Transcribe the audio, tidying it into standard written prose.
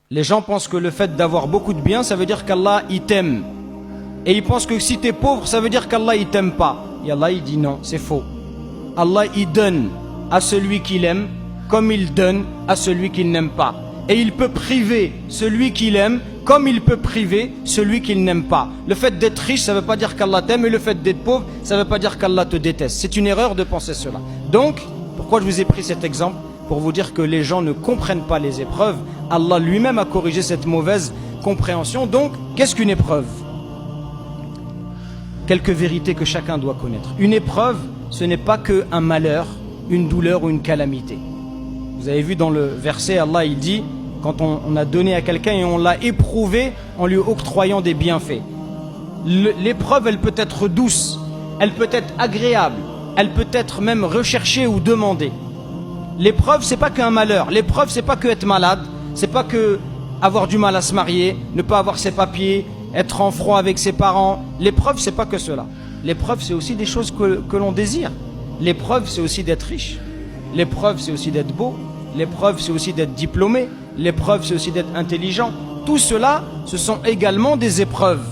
Les gens pensent que le fait d'avoir beaucoup de biens, ça veut dire qu'Allah il t'aime. Et ils pensent que si tu es pauvre, ça veut dire qu'Allah il t'aime pas. Et Allah il dit non, c'est faux. Allah il donne à celui qu'il aime comme il donne à celui qu'il n'aime pas. Et il peut priver celui qu'il aime comme il peut priver celui qu'il n'aime pas. Le fait d'être riche, ça ne veut pas dire qu'Allah t'aime, et le fait d'être pauvre, ça ne veut pas dire qu'Allah te déteste. C'est une erreur de penser cela. Donc, pourquoi je vous ai pris cet exemple? Pour vous dire que les gens ne comprennent pas les épreuves. Allah lui-même a corrigé cette mauvaise compréhension. Donc, qu'est-ce qu'une épreuve? Quelques vérités que chacun doit connaître. Une épreuve, ce n'est pas qu'un malheur, une douleur ou une calamité. Vous avez vu dans le verset, Allah il dit, quand on a donné à quelqu'un et on l'a éprouvé en lui octroyant des bienfaits. L'épreuve, elle peut être douce, elle peut être agréable, elle peut être même recherchée ou demandée. L'épreuve, c'est pas qu'un malheur. L'épreuve, c'est pas que être malade, c'est pas que avoir du mal à se marier, ne pas avoir ses papiers, être en froid avec ses parents. L'épreuve, c'est pas que cela. L'épreuve, c'est aussi des choses que l'on désire. L'épreuve, c'est aussi d'être riche. L'épreuve, c'est aussi d'être beau. L'épreuve, c'est aussi d'être diplômé. L'épreuve, c'est aussi d'être intelligent. Tout cela, ce sont également des épreuves.